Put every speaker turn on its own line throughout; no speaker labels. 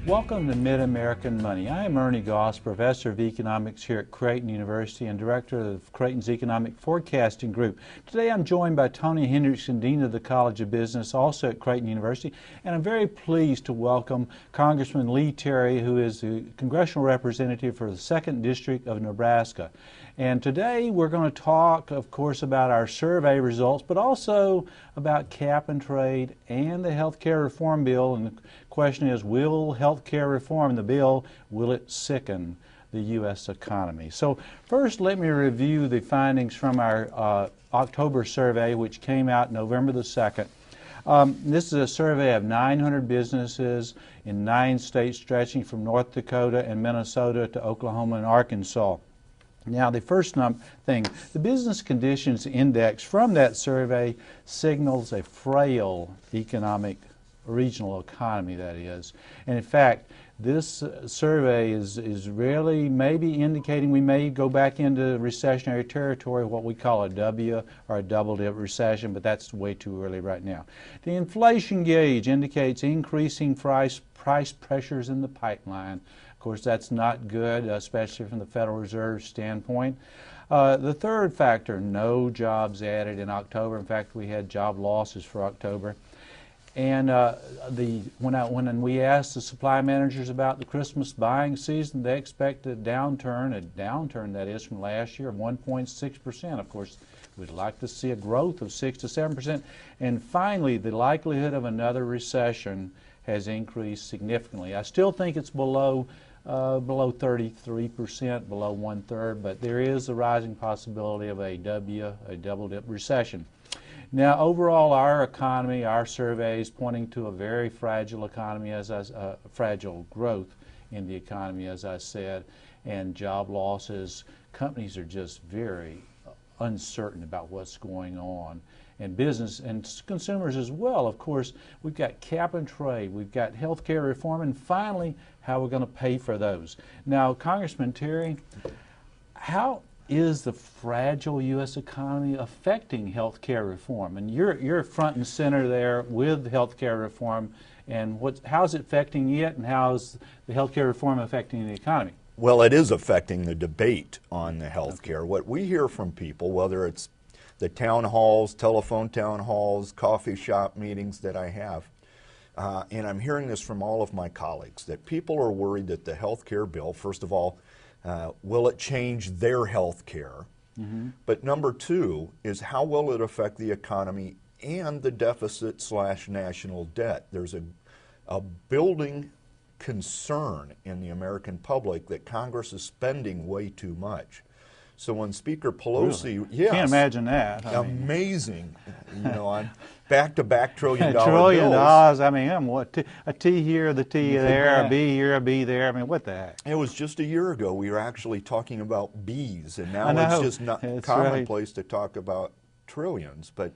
Welcome to Mid-American Money. I am Ernie Goss, Professor of Economics here at Creighton University and Director of Creighton's Economic Forecasting Group. Today I'm joined by Tony Hendrickson, Dean of the College of Business, also at Creighton University, and I'm very pleased to welcome Congressman Lee Terry, who is the Congressional Representative for the 2nd District of Nebraska. And today we're going to talk, of course, about our survey results, but also about cap and trade and the health care reform bill. And the question is, will health care reform, the bill, will it sicken the U.S. economy? So first, let me review the findings from our October survey, which came out November the 2nd. This is a survey of 900 businesses in 9 states stretching from North Dakota and Minnesota to Oklahoma and Arkansas. Now, the first thing, the Business Conditions Index from that survey signals a frail regional economy, that is. And in fact, this survey is really maybe indicating we may go back into recessionary territory, what we call a W or a double-dip recession, but that's way too early right now. The inflation gauge indicates increasing price pressures in the pipeline. Of course, that's not good, especially from the Federal Reserve standpoint. The third factor, no jobs added in October. In fact, we had job losses for October. And when we asked the supply managers about the Christmas buying season, they expect a downturn that is from last year of 1.6%. Of course, we'd like to see a growth of 6 to 7%. And finally, the likelihood of another recession has increased significantly. I still think it's below 33%, below 1/3, but there is a rising possibility of a double-dip recession. Now, overall, our economy, our survey is pointing to a very fragile economy, fragile growth in the economy, as I said, and job losses. Companies are just very uncertain about what's going on. And business and consumers as well. Of course, we've got cap and trade, we've got health care reform, and finally, how we're going to pay for those. Now, Congressman Terry, how is the fragile U.S. economy affecting health care reform? And you're front and center there with health care reform, and how's it affecting it, and how's the health care reform affecting the economy?
Well, it is affecting the debate on the health care. Okay. What we hear from people, whether it's the town halls, telephone town halls, coffee shop meetings that I have, and I'm hearing this from all of my colleagues, that people are worried that the health care bill, first of all, will it change their health care? Mm-hmm. But number two is, how will it affect the economy and the deficit/national debt? There's a building concern in the American public that Congress is spending way too much. So when Speaker Pelosi,
really?
Yes,
can't imagine that.
Amazing, on back-to-back $1 trillion
$1
bills.
I mean, what a T here, the T there, a B here, a B there. I mean, what the heck?
It was just a year ago we were actually talking about B's, and now it's just not commonplace to talk about trillions. But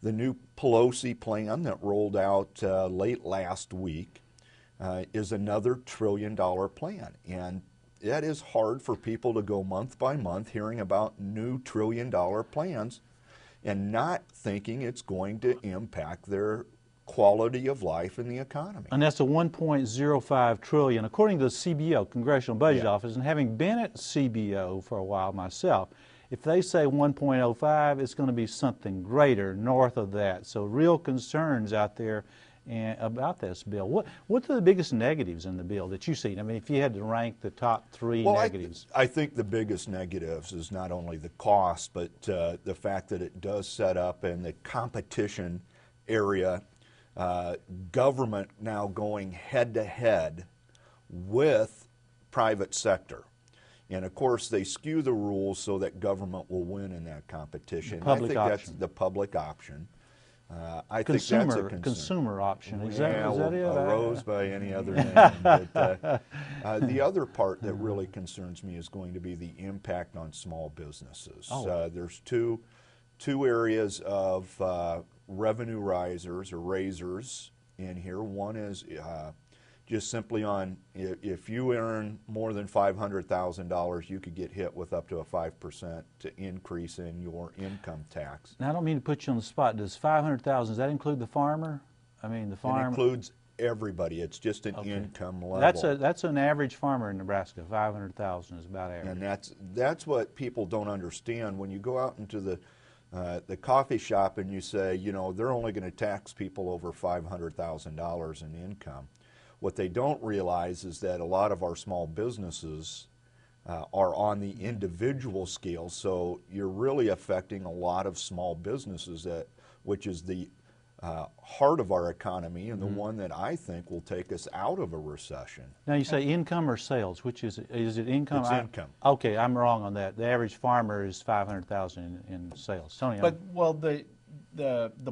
the new Pelosi plan that rolled out late last week is another $1 trillion plan, and that is hard for people to go month by month hearing about new $1 trillion plans and not thinking it's going to impact their quality of life in the economy.
And that's a $1.05 trillion, according to the CBO, Congressional Budget Office. And having been at CBO for a while myself, if they say 1.05, it's going to be something greater north of that. So real concerns out there about this bill. What are the biggest negatives in the bill that you see? I mean, if you had to rank the top 3 negatives.
I think the biggest negatives is not only the cost, but the fact that it does set up in the competition area, government now going head-to-head with private sector. And of course, they skew the rules so that government will win in that competition.
I think
that's the public option. I think that's a concern.
Consumer option. Is that it?
A rose by any other name. But, the other part that really concerns me is going to be the impact on small businesses. There's two areas of revenue risers or raisers in here. One is just simply on, if you earn more than $500,000, you could get hit with up to a 5% increase in your income tax.
Now, I don't mean to put you on the spot. Does $500,000, does that include the farmer? I mean, the farmer.
It includes everybody. It's just an income level.
That's an average farmer in Nebraska. 500,000 is about average.
And that's what people don't understand. When you go out into the coffee shop and you say, you know, they're only going to tax people over $500,000 in income. What they don't realize is that a lot of our small businesses are on the individual scale, so you're really affecting a lot of small businesses, which is the heart of our economy and the one that I think will take us out of a recession.
Now you say income or sales? Which is it? Is it income?
It's income.
Okay, I'm wrong on that. The average farmer is 500,000 in sales. Tony,
But well, the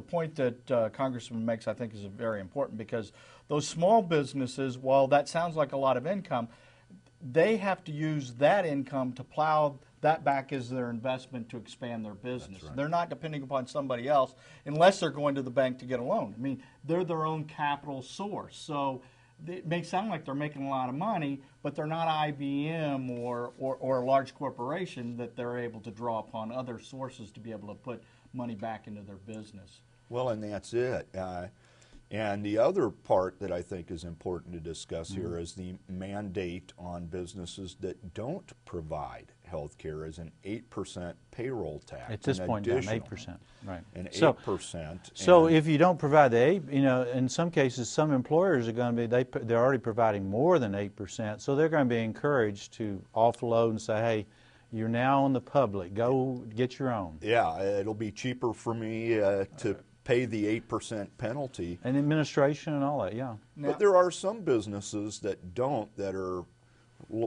point that Congressman makes, I think, is very important, because those small businesses, while that sounds like a lot of income, they have to use that income to plow that back as their investment to expand their business.
Right.
They're not depending upon somebody else unless they're going to the bank to get a loan. I mean, they're their own capital source. So it may sound like they're making a lot of money, but they're not IBM or a large corporation that they're able to draw upon other sources to be able to put money back into their business.
Well, and that's it. And the other part that I think is important to discuss here is the mandate on businesses that don't provide health care is an 8% payroll tax.
at this point down,
additional.
8%. Right.
An 8%.
So
and
if you don't provide the 8, you know, in some cases, some employers are going to be, they're already providing more than 8%, so they're going to be encouraged to offload and say, hey, you're now on the public, go get your own.
yeah, it'll be cheaper for me to pay the 8% penalty.
And administration and all that, yeah.
But there are some businesses that don't, that are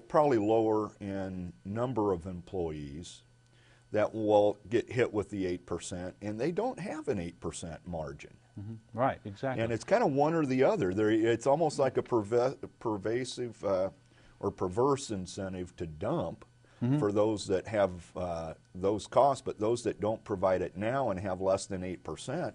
probably lower in number of employees, that will get hit with the 8%, and they don't have an 8% margin.
Right, exactly.
And it's kind of one or the other. It's almost like a pervasive or perverse incentive to dump for those that have those costs, but those that don't provide it now and have less than 8%,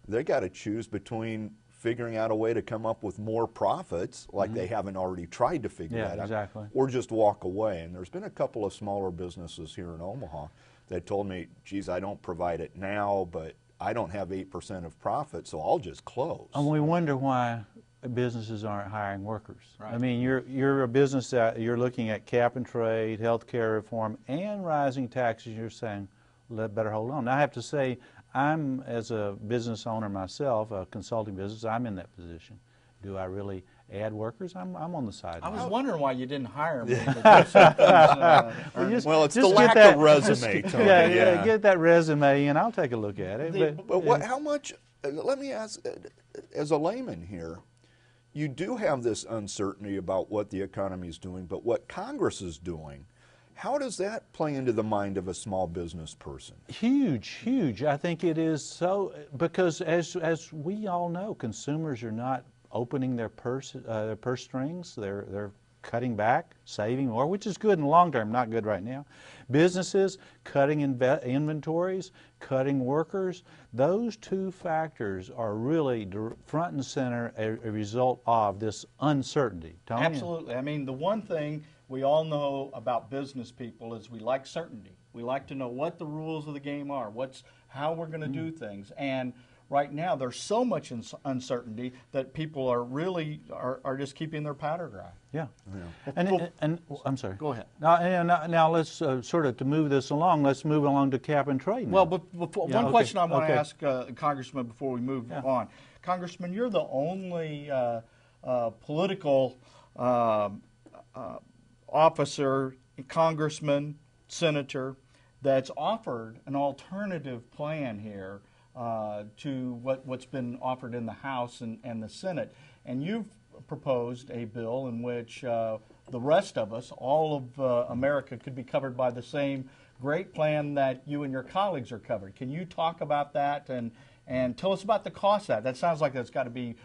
they got to choose between figuring out a way to come up with more profits, like they haven't already tried to figure that out,
exactly.
or just walk away. And there's been a couple of smaller businesses here in Omaha that told me, geez, I don't provide it now, but I don't have 8% of profit, so I'll just close.
And we wonder why businesses aren't hiring workers.
Right.
I mean, you're a business that you're looking at cap and trade, healthcare reform, and rising taxes. You're saying, better hold on. Now, I have to say, I'm, as a business owner myself, a consulting business, I'm in that position. Do I really add workers? I'm on the side.
I was wondering why you didn't hire me. To do some things,
Well, it's the
just
lack
get
of resume, Tony.
yeah, get that resume and I'll take a look at it.
But how much, let me ask, as a layman here, you do have this uncertainty about what the economy is doing, but what Congress is doing, how does that play into the mind of a small business person?
Huge, huge. I think it is so, because as we all know, consumers are not opening their purse strings. They're cutting back, saving more, which is good in the long term, not good right now. Businesses cutting inventories, cutting workers. Those two factors are really front and center a result of this uncertainty. Tony?
Absolutely. I mean, the one thing we all know about business people is we like certainty. We like to know what the rules of the game are, how we're going to do things. And right now, there's so much uncertainty that people are really are just keeping their powder dry.
Yeah.
Well,
And I'm sorry.
Go ahead.
Now let's sort of to move this along. Let's move along to cap and trade. Now.
Well, but before, one question I want to
okay.
ask Congressman before we move on. Congressman, you're the only political officer, congressman, senator that's offered an alternative plan here to what's been offered in the House and the Senate. And you've proposed a bill in which the rest of us, all of America, could be covered by the same great plan that you and your colleagues are covered. Can you talk about that and tell us about the cost of that? That sounds like that's got to be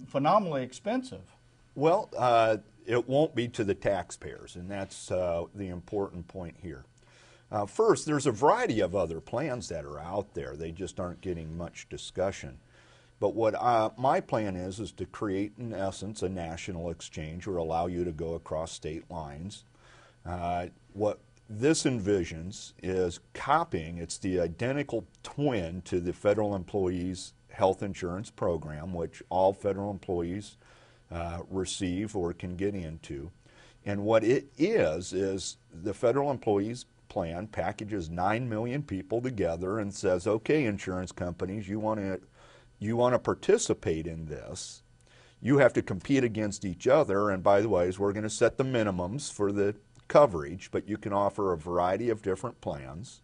phenomenally expensive.
Well, it won't be to the taxpayers, and that's the important point here. First, there's a variety of other plans that are out there. They just aren't getting much discussion. But what my plan is to create, in essence, a national exchange or allow you to go across state lines. What this envisions is copying, it's the identical twin to the Federal Employees health insurance program, which all federal employees receive or can get into. And what it is the federal employees plan packages 9 million people together and says, okay, insurance companies, you want to participate in this. You have to compete against each other, and by the way, we're going to set the minimums for the coverage, but you can offer a variety of different plans.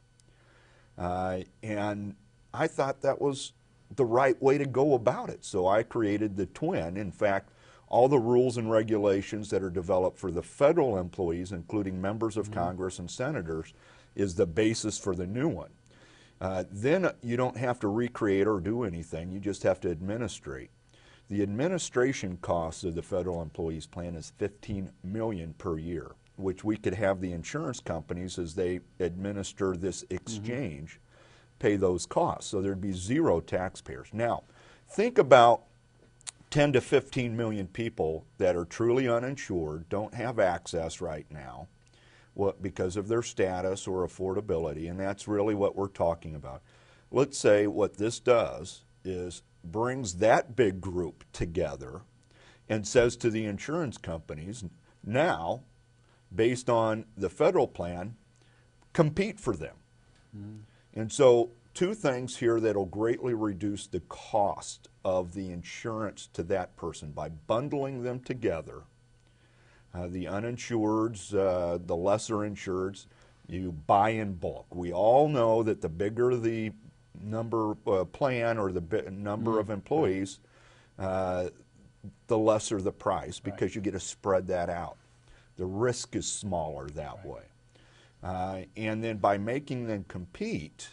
And I thought that was the right way to go about it, so I created the TWIN. In fact, all the rules and regulations that are developed for the federal employees, including members of Congress and senators, is the basis for the new one. Then you don't have to recreate or do anything, you just have to administrate. The administration cost of the federal employees plan is $15 million per year, which we could have the insurance companies, as they administer this exchange, pay those costs. So there'd be zero taxpayers. Now, think about 10 to 15 million people that are truly uninsured, don't have access right now because of their status or affordability, and that's really what we're talking about. Let's say what this does is brings that big group together and says to the insurance companies, now, based on the federal plan, compete for them. And so two things here that will greatly reduce the cost of the insurance to that person by bundling them together. The uninsureds, the lesser insureds, you buy in bulk. We all know that the bigger the number plan or the number of employees, the lesser the price, because you get to spread that out. The risk is smaller that way. And then by making them compete,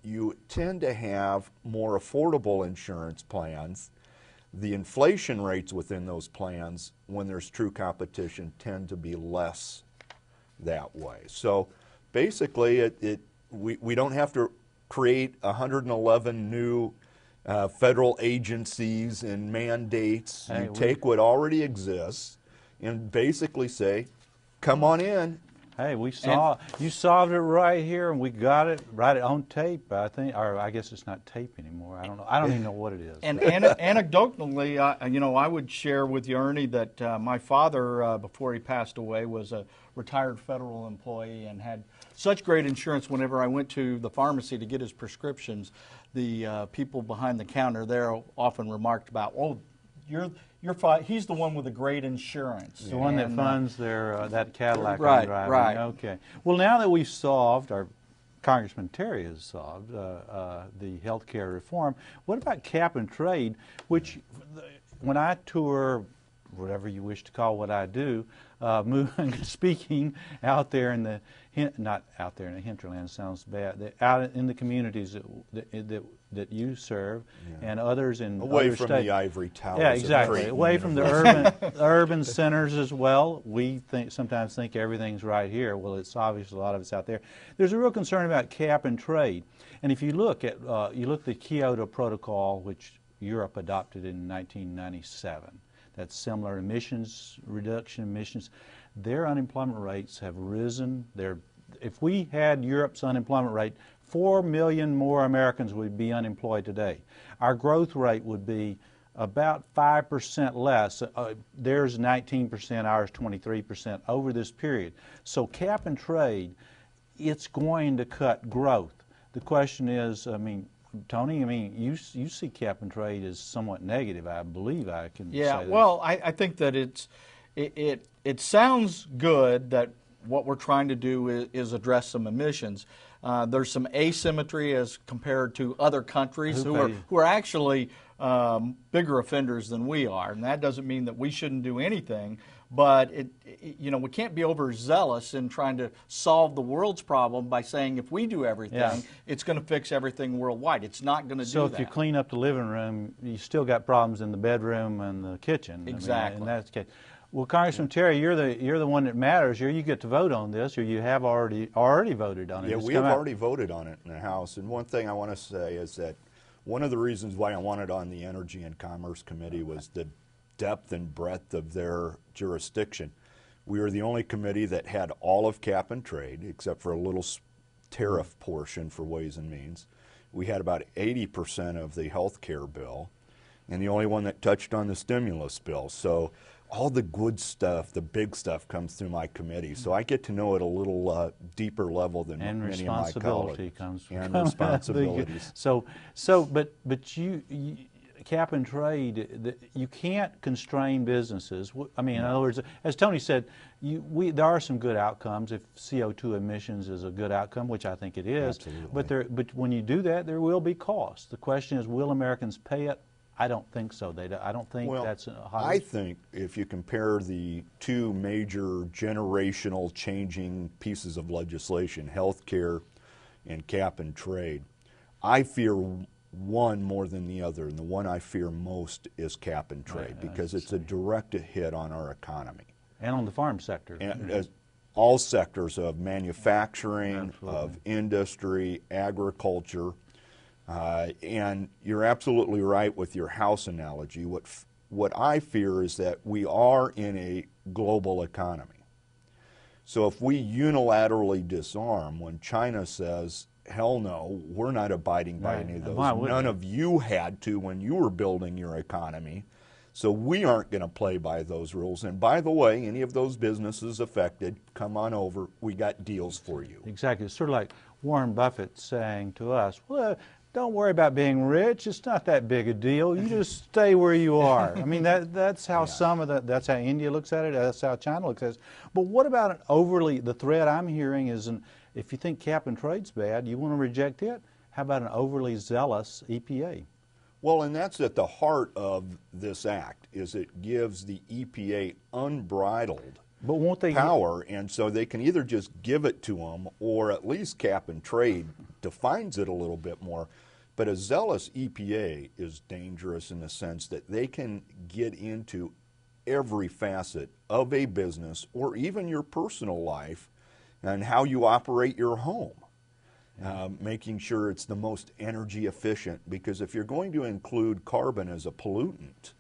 you tend to have more affordable insurance plans. The inflation rates within those plans, when there's true competition, tend to be less that way. So basically, we don't have to create 111 new federal agencies and mandates.
Hey,
you take what already exists and basically say, come on in.
Hey, you solved it right here, and we got it right on tape, I think, or I guess it's not tape anymore. I don't know. I don't even know what it is.
And anecdotally, I would share with you, Ernie, that my father, before he passed away, was a retired federal employee and had such great insurance. Whenever I went to the pharmacy to get his prescriptions, the people behind the counter there often remarked about, "Oh, he's the one with the great insurance."
The one that funds their that Cadillac
Right,
I'm driving.
right.
Okay. Well, now that we've solved, or Congressman Terry has solved, the health care reform, what about cap and trade, which when I tour, whatever you wish to call what I do, speaking out there in the, not out there in the hinterland sounds bad, out in the communities that you serve, and others in
away
other
from
states.
the ivory towers.
Yeah,
of
exactly.
Creighton
Away from the urban centers as well. We sometimes think everything's right here. Well, it's obvious a lot of it's out there. There's a real concern about cap and trade, and if you look at the Kyoto Protocol, which Europe adopted in 1997. That's similar reduction emissions. Their unemployment rates have risen. If we had Europe's unemployment rate, 4 million more Americans would be unemployed today. Our growth rate would be about 5% less. Theirs 19%, ours 23% over this period. So cap and trade, it's going to cut growth. The question is, Tony, you see cap and trade as somewhat negative. I believe I can say that.
Well, I think that it sounds good that what we're trying to do is address some emissions. There's some asymmetry as compared to other countries who are actually bigger offenders than we are, and that doesn't mean that we shouldn't do anything. But we can't be overzealous in trying to solve the world's problem by saying if we do everything, it's going to fix everything worldwide. It's not going to do that.
So if you clean up the living room, you still got problems in the bedroom and the kitchen.
Exactly.
And that's the case. Well, Congressman Terry, you're the one that matters here. You get to vote on this, or you have already voted on it.
Yeah, we have already voted on it in the House. And one thing I want to say is that one of the reasons why I wanted on the Energy and Commerce Committee was the depth and breadth of their jurisdiction. We were the only committee that had all of cap and trade, except for a little tariff portion for Ways and Means. we had about 80% of the health care bill, and the only one that touched on the stimulus bill. So all the good stuff, the big stuff, comes through my committee. So I get to know it a little deeper level than
And
many of my
responsibility
colleagues.
comes from
And responsibilities.
But you cap and trade, you can't constrain businesses. I mean, in other words, as Tony said, there are some good outcomes. If CO2 emissions is a good outcome, which I think it is,
Absolutely.
but when you do that, there will be costs. The question is, will Americans pay it? I don't think so. I don't think that's a high.
I think if you compare the two major generational changing pieces of legislation, health care and cap and trade, I fear one more than the other, and the one I fear most is cap and trade, because it's a direct hit on our economy.
And on the farm sector.
And as all sectors of manufacturing,
Absolutely.
of industry, agriculture, and you're absolutely right with your house analogy. What I fear is that we are in a global economy. So if we unilaterally disarm when China says, hell no, we're not abiding by any of those. None of you had to when you were building your economy. So we aren't going to play by those rules. And by the way, any of those businesses affected, come on over. We got deals for you.
Exactly. It's sort of like Warren Buffett saying to us, well, don't worry about being rich. It's not that big a deal. You just stay where you are. I mean, that's how that's how India looks at it. That's how China looks at it. But what about the threat I'm hearing is, if you think cap and trade's bad, you want to reject it? How about an overly zealous EPA?
Well, and that's at the heart of this act, is it gives the EPA unbridled power, and so they can either just give it to them, or at least cap and trade defines it a little bit more. But a zealous EPA is dangerous in the sense that they can get into every facet of a business or even your personal life and how you operate your home. Making sure it's the most energy efficient, because if you're going to include carbon as a pollutant,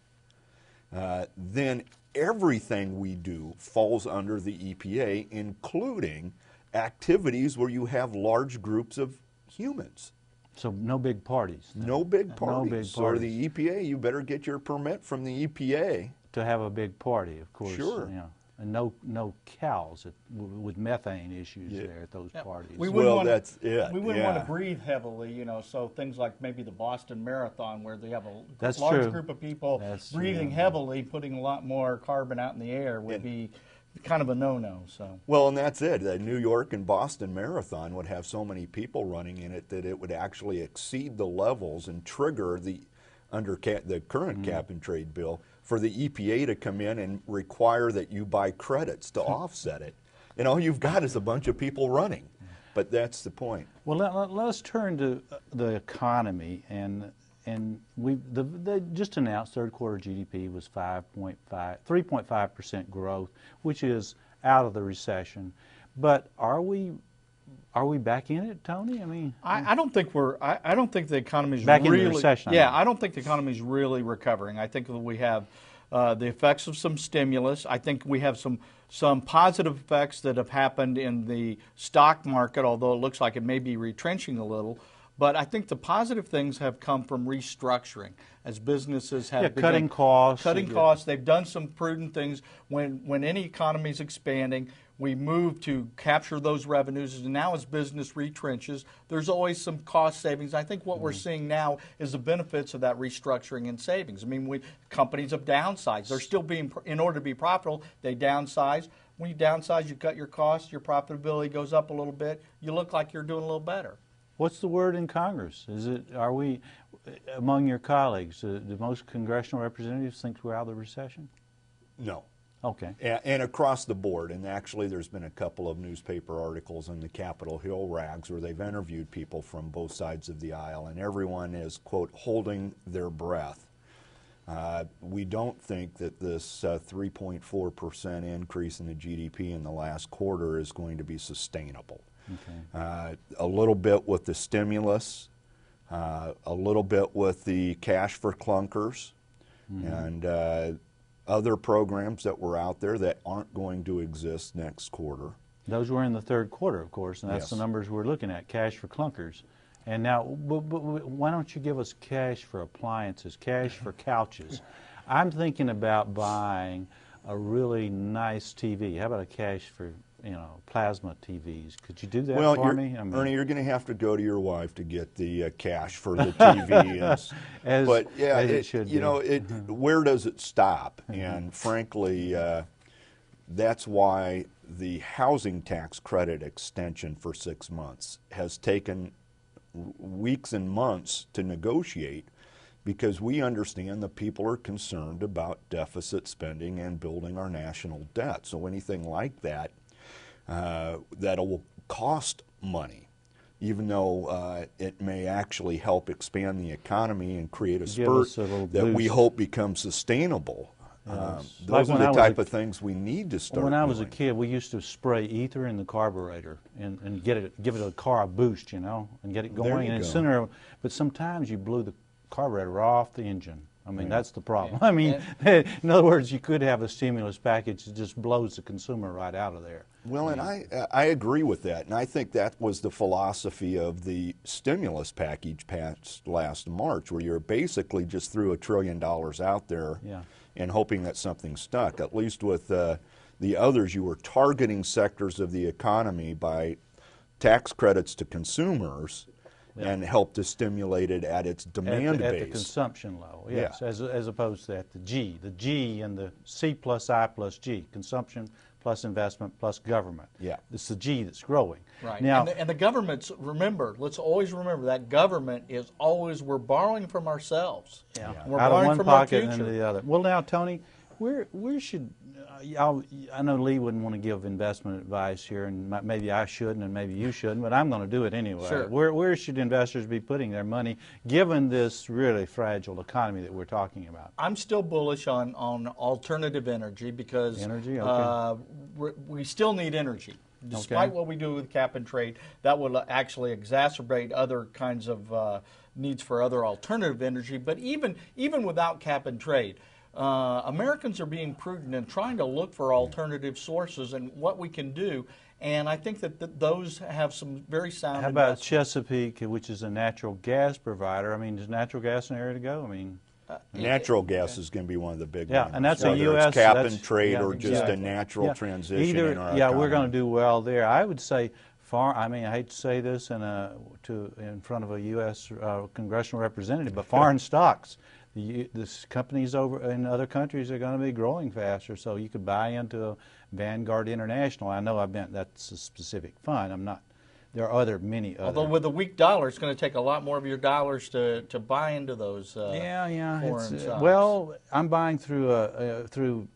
then everything we do falls under the EPA, including activities where you have large groups of humans.
So no big parties.
No big parties.
No big
So
parties.
the EPA, you better get your permit from the EPA.
To have a big party, of course.
Sure.
Yeah. And no cows with methane issues there at those parties.
We wouldn't
that's it.
We wouldn't want to breathe heavily, so things like maybe the Boston Marathon, where they have a large
true.
group of people breathing
true.
heavily, putting a lot more carbon out in the air would be kind of a no-no. So.
Well, and that's it. The New York and Boston Marathon would have so many people running in it that it would actually exceed the levels and trigger the current cap and trade bill for the EPA to come in and require that you buy credits to offset it. And all you've got is a bunch of people running. But that's the point.
Well, let's turn to the economy, and they just announced third quarter GDP was 3.5% growth, which is out of the recession. But are we back in it, Tony? I mean,
I don't think I don't think the economy's
back
really
in the recession.
Yeah, I don't think the economy's really recovering. I think that we have the effects of some stimulus. I think we have some positive effects that have happened in the stock market, although it looks like it may be retrenching a little. But I think the positive things have come from restructuring, as businesses have begun
cutting costs.
Cutting costs. They've done some prudent things. When any economy is expanding, we move to capture those revenues. And now as business retrenches, there's always some cost savings. I think what we're seeing now is the benefits of that restructuring and savings. I mean, companies have downsized. They're still in order to be profitable, they downsize. When you downsize, you cut your costs, your profitability goes up a little bit. You look like you're doing a little better.
What's the word in Congress? Are we, among your colleagues, do most congressional representatives think we're out of the recession?
No.
Okay.
And across the board, and actually there's been a couple of newspaper articles in the Capitol Hill rags where they've interviewed people from both sides of the aisle, and everyone is, quote, holding their breath. We don't think that this 3.4% increase in the GDP in the last quarter is going to be sustainable. Okay. A little bit with the stimulus, a little bit with the cash for clunkers, and other programs that were out there that aren't going to exist next quarter.
Those were in the third quarter, of course, and that's
Yes.
the numbers we're looking at, cash for clunkers. And now, why don't you give us cash for appliances, cash for couches? I'm thinking about buying a really nice TV. How about a cash for, plasma TVs? Could you do that for me?
Ernie, you're going to have to go to your wife to get the cash for the TV.
It should be.
Where does it stop? And frankly, that's why the housing tax credit extension for 6 months has taken weeks and months to negotiate, because we understand that people are concerned about deficit spending and building our national debt. So anything like that, that will cost money, even though it may actually help expand the economy and create a spurt that we hope becomes sustainable. Those are the type of things we need to start
When I was
doing.
a kid, we used to spray ether in the carburetor and give it a car a boost, and get it going.
There you go.
But sometimes you blew the carburetor off the engine. I mean, that's the problem.
Yeah.
I mean, in other words, you could have a stimulus package that just blows the consumer right out of there.
Well, and I agree with that, and I think that was the philosophy of the stimulus package passed last March, where you're basically just threw $1 trillion out there and hoping that something stuck. At least with the others, you were targeting sectors of the economy by tax credits to consumers and help to stimulate it at its demand base.
At the consumption level, yes, as opposed to at the G and the C plus I plus G, consumption plus investment plus government.
Yeah.
It's the G that's growing.
Right.
Now,
And the government's, let's always remember that government is always, we're borrowing from ourselves.
Yeah.
We're
Out of
borrowing
one
from our
pocket
future.
into the other. Well, now, Tony, where should I know Lee wouldn't want to give investment advice here, and maybe I shouldn't, and maybe you shouldn't, but I'm going to do it anyway.
Sure.
Where should investors be putting their money, given this really fragile economy that we're talking about?
I'm still bullish on alternative energy because
Energy, okay.
We still need energy. Despite what we do with cap and trade, that will actually exacerbate other kinds of needs for other alternative energy. But even without cap and trade, Americans are being prudent and trying to look for alternative sources and what we can do. And I think that those have some very sound.
How about
investments.
Chesapeake, which is a natural gas provider? I mean, is natural gas an area to go? I mean,
Natural gas is going to be one of the big ones.
and that's a
whether
U.S.
it's cap
that's-
and trade or just
exactly.
a natural transition
Either,
in our
we're
economy.
going to do well there. I would say I hate to say this in front of a U.S. Congressional representative, but foreign stocks. This companies over in other countries are going to be growing faster, so you could buy into Vanguard International. I know that's a specific fund. I'm not. There are many other.
Although with a weak dollar, it's going to take a lot more of your dollars to buy into those. Foreign stocks.
Well, I'm buying through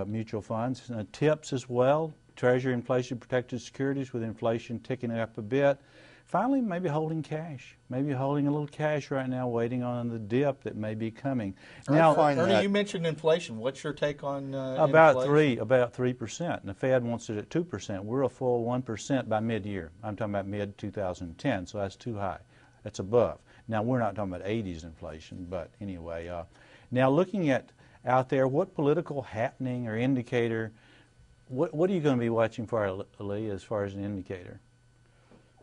mutual funds, TIPS as well. Treasury inflation protected securities with inflation ticking up a bit. Finally, maybe holding cash. Maybe holding a little cash right now, waiting on the dip that may be coming. Now,
Ernie, you mentioned inflation. What's your take on
about
inflation?
about 3%, and the Fed wants it at 2%. We're a full 1% by mid-year. I'm talking about mid-2010, so that's too high. That's above. Now we're not talking about 80s inflation, but anyway. Now looking at out there, what political happening or indicator? What are you going to be watching for, Lee, as far as an indicator?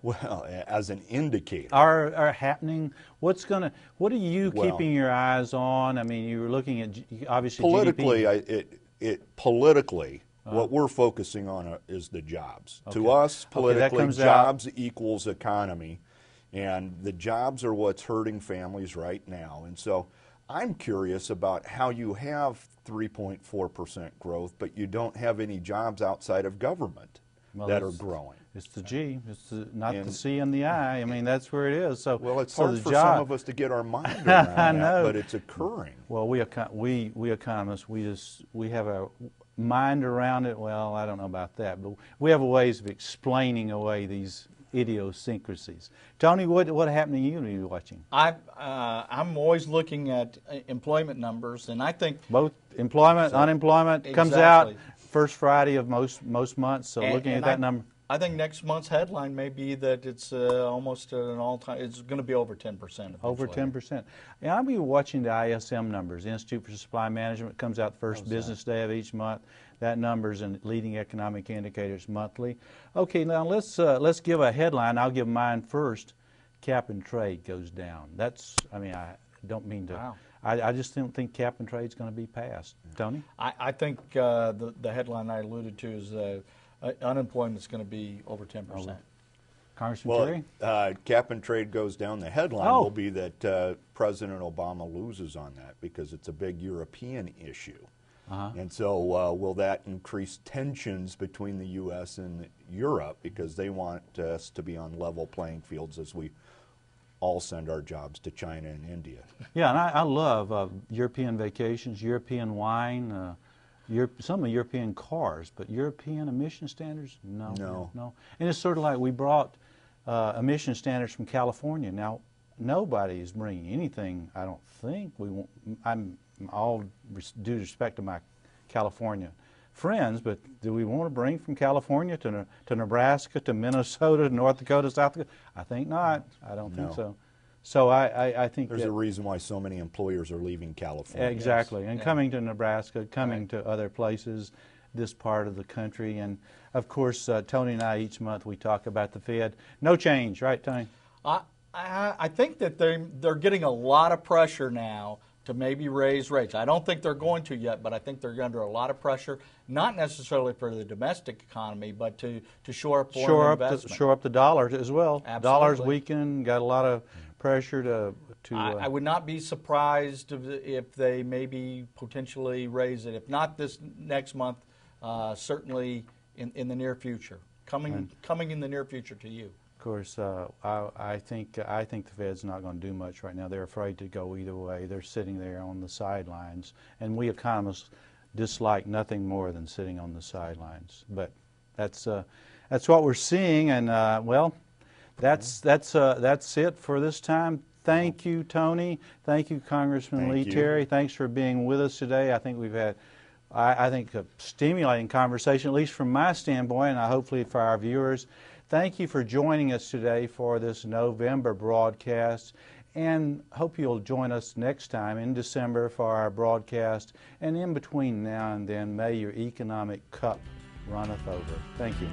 Well, as an indicator.
Are happening? What are you keeping your eyes on? I mean, you were looking at obviously
Politically,
GDP.
Politically, what we're focusing on is the jobs.
Okay.
To us, politically,
comes
jobs equals economy, and the jobs are what's hurting families right now. And so I'm curious about how you have 3.4% growth, but you don't have any jobs outside of government that are growing.
It's the G. It's not the C and the I. I mean, that's where it is. So,
well, it's
so
hard
the
for
job,
some of us to get our mind around
I know.
that, but it's occurring.
Well, we economists, we have a mind around it. Well, I don't know about that, but we have ways of explaining away these idiosyncrasies. Tony, what happened to you when you were watching?
I'm always looking at employment numbers, and I think
Both employment, unemployment comes out first Friday of most months. So looking at that number.
I think next month's headline may be that it's almost at an all-time. It's going to be over 10%.
Over 10%. And I'll be watching the ISM numbers. Institute for Supply Management comes out the first business day of each month. That number's in leading economic indicators monthly. Okay, now let's give a headline. I'll give mine first. Cap and trade goes down. That's. I mean, I don't mean to.
Wow.
I just don't think cap and trade's going to be passed. Tony?
I think the headline I alluded to is unemployment's going to be over 10%.
Congressman Terry?
Cap and trade goes down. The headline will be that President Obama loses on that because it's a big European issue. And so will that increase tensions between the U.S. and Europe because they want us to be on level playing fields as we all send our jobs to China and India.
Yeah, and I love European vacations, European wine, some of European cars, but European emission standards, no. And it's sort of like we brought emission standards from California. Now, nobody is bringing anything, I don't think. I'm all due respect to my California friends, but do we want to bring from California to Nebraska, to Minnesota, to North Dakota, South Dakota? I think not. I don't think so. So I think
there's a reason why so many employers are leaving California.
Exactly, and coming to Nebraska, coming to other places, this part of the country, and of course, Tony and I each month we talk about the Fed. No change, right, Tony?
I think that they're getting a lot of pressure now to maybe raise rates. I don't think they're going to yet, but I think they're under a lot of pressure, not necessarily for the domestic economy, but to shore up foreign investment.
Shore up the dollar as well.
Absolutely.
Dollar's weakened, got a lot of pressure to
I would not be surprised if they maybe potentially raise it. If not this next month, certainly in the near future. Coming in the near future to you.
Of course, I think the Fed's not going to do much right now. They're afraid to go either way. They're sitting there on the sidelines, and we economists dislike nothing more than sitting on the sidelines. But that's what we're seeing, and well, that's it for this time. Thank you, Tony. Thank you, Congressman Lee Terry. Thanks for being with us today. I think we've had, I think, a stimulating conversation, at least from my standpoint, and hopefully for our viewers. Thank you for joining us today for this November broadcast, and hope you'll join us next time in December for our broadcast. And in between now and then, may your economic cup runneth over. Thank you.